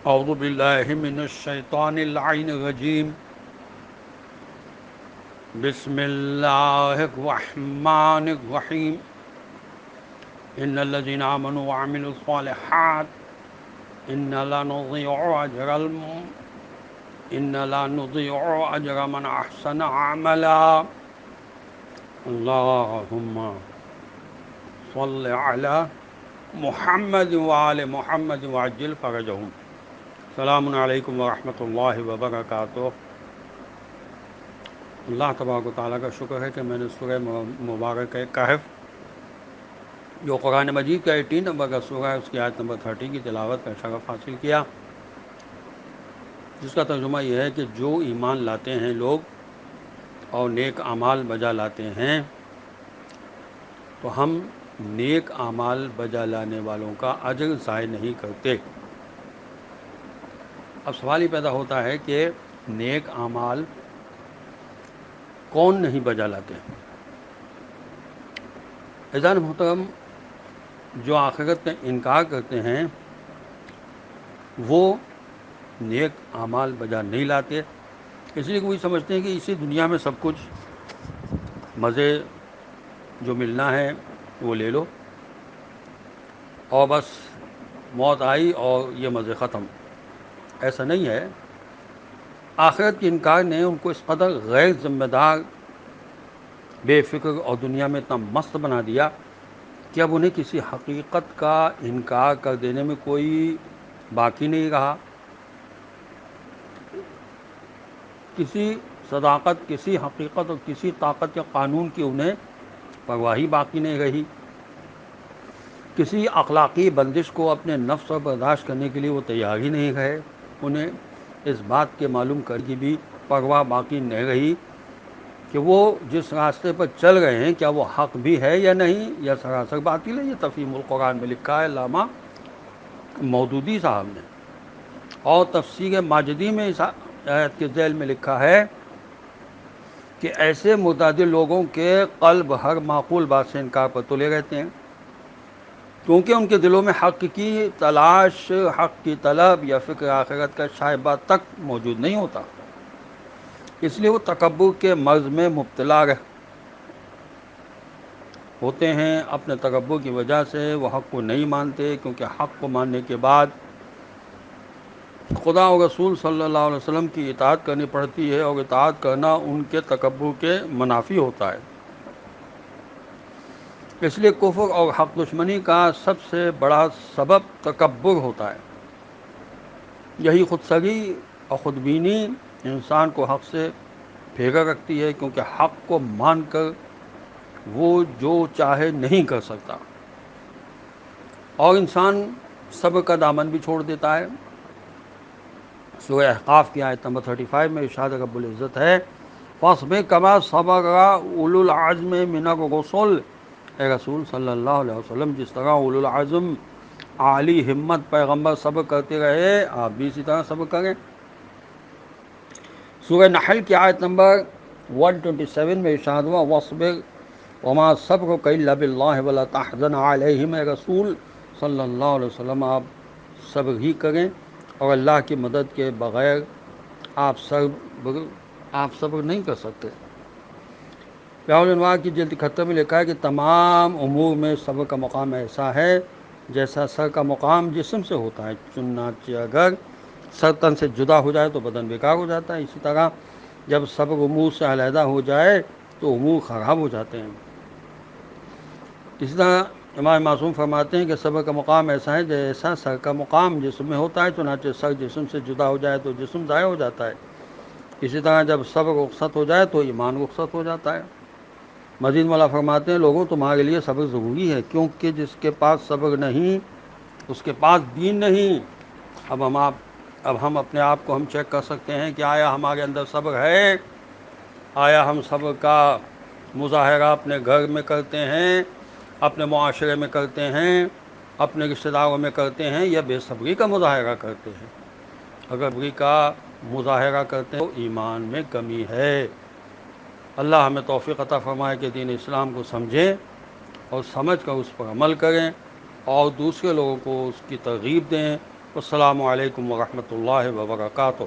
اعوذ باللہ من الشیطان اللعین الرجیم بسم اللہ الرحمن الرحیم ان الذين آمنوا وعملوا الصالحات ان لا نضيع اجر من احسن عملا اللهم صل على محمد وآل محمد وعجل فرجهم. السلام علیکم ورحمۃ اللہ وبرکاتہ. اللہ تبارک و تعالیٰ کا شکر ہے کہ میں نے سورہ مبارک کہف جو قرآن مجید کا 18 نمبر کا سورہ ہے اس کی آیت نمبر 30 کی تلاوت کا شرف حاصل کیا، جس کا ترجمہ یہ ہے کہ جو ایمان لاتے ہیں لوگ اور نیک اعمال بجا لاتے ہیں تو ہم نیک اعمال بجا لانے والوں کا اجر ضائع نہیں کرتے. اب سوال ہی پیدا ہوتا ہے کہ نیک اعمال کون نہیں بجا لاتے؟ عزیزان محترم، جو آخرت کا انکار کرتے ہیں وہ نیک اعمال بجا نہیں لاتے، اس لیے کہ وہی سمجھتے ہیں کہ اسی دنیا میں سب کچھ مزے جو ملنا ہے وہ لے لو اور بس موت آئی اور یہ مزے ختم. ایسا نہیں ہے. آخرت کے انکار نے ان کو اس قدر غیر ذمہ دار، بے فکر اور دنیا میں اتنا مست بنا دیا کہ اب انہیں کسی حقیقت کا انکار کر دینے میں کوئی باقی نہیں رہا. کسی صداقت، کسی حقیقت اور کسی طاقت یا قانون کی انہیں پرواہی باقی نہیں رہی. کسی اخلاقی بندش کو اپنے نفس پر برداشت کرنے کے لیے وہ تیار ہی نہیں رہے. انہیں اس بات کے معلوم کر کی بھی پرواہ باقی نہیں رہی کہ وہ جس راستے پر چل رہے ہیں کیا وہ حق بھی ہے یا نہیں، یا سراسر باطل ہے. یہ تفہیم القرآن میں لکھا ہے علامہ مودودی صاحب نے، اور تفسیر ماجدی میں اس آیت کے ذیل میں لکھا ہے کہ ایسے متعدد لوگوں کے قلب ہر معقول بات سے انکار پر تلے رہتے ہیں، کیونکہ ان کے دلوں میں حق کی تلاش، حق کی طلب یا فکر آخرت کا شائبہ تک موجود نہیں ہوتا. اس لیے وہ تکبر کے مرض میں مبتلا ہوتے ہیں. اپنے تکبر کی وجہ سے وہ حق کو نہیں مانتے، کیونکہ حق کو ماننے کے بعد خدا و رسول صلی اللہ علیہ وسلم کی اطاعت کرنی پڑتی ہے، اور اطاعت کرنا ان کے تکبر کے منافی ہوتا ہے. اس لیے کفر اور حق دشمنی کا سب سے بڑا سبب تکبر ہوتا ہے. یہی خود سری اور خود بینی انسان کو حق سے بھیگا رکھتی ہے، کیونکہ حق کو مان کر وہ جو چاہے نہیں کر سکتا، اور انسان صبر کا دامن بھی چھوڑ دیتا ہے. سورہ احقاف کی آیت نمبر 35 میں ارشاد رب العزت ہے فاصبر کما صبر اولو العزم من الرسل. اے رسول صلی اللہ علیہ وسلم، جس طرح اولو العزم عالی ہمت پیغمبر صبر کرتے رہے آپ بھی اسی طرح صبر کریں. سورہ نحل کی آیت نمبر 127 میں ارشاد ہوا وَاصْبِرْ وَمَا صَبْرُكَ إِلَّا بِاللَّهِ وَلَا تَحْزَنْ عَلَيْهِمْ. اے رسول صلی اللہ علیہ وسلم، آپ صبر ہی کریں اور اللہ کی مدد کے بغیر آپ صبر نہیں کر سکتے. پیاؤل انوار کی جلد 71 میں لکھا ہے کہ تمام امور میں صبر کا مقام ایسا ہے جیسا سر کا مقام جسم سے ہوتا ہے. چنانچہ اگر سر تن سے جدا ہو جائے تو بدن بیکار ہو جاتا ہے، اسی طرح جب صبر امور سے علیحدہ ہو جائے تو امور خراب ہو جاتے ہیں. اسی طرح امام معصوم فرماتے ہیں کہ صبر کا مقام ایسا ہے جیسا سر کا مقام جسم میں ہوتا ہے. چنانچہ سر جسم سے جدا ہو جائے تو جسم ضائع ہو جاتا ہے. اسی طرح جب صبر رخصت ہو جائے تو ایمان رخصت ہو جاتا ہے. مزید مولا فرماتے ہیں لوگوں تمہارے لیے صبر ضروری ہے، کیونکہ جس کے پاس صبر نہیں اس کے پاس دین نہیں. اب ہم اپنے آپ کو ہم چیک کر سکتے ہیں کہ آیا ہمارے اندر صبر ہے؟ آیا ہم صبر کا مظاہرہ اپنے گھر میں کرتے ہیں، اپنے معاشرے میں کرتے ہیں، اپنے رشتہ داروں میں کرتے ہیں، یا بے صبری کا مظاہرہ کرتے ہیں؟ اگر صبری کا مظاہرہ کرتے ہیں تو ایمان میں کمی ہے. اللہ ہمیں توفیق عطا فرمائے کہ دین اسلام کو سمجھیں اور سمجھ کر اس پر عمل کریں اور دوسرے لوگوں کو اس کی ترغیب دیں السلام علیکم ورحمۃ اللہ وبرکاتہ.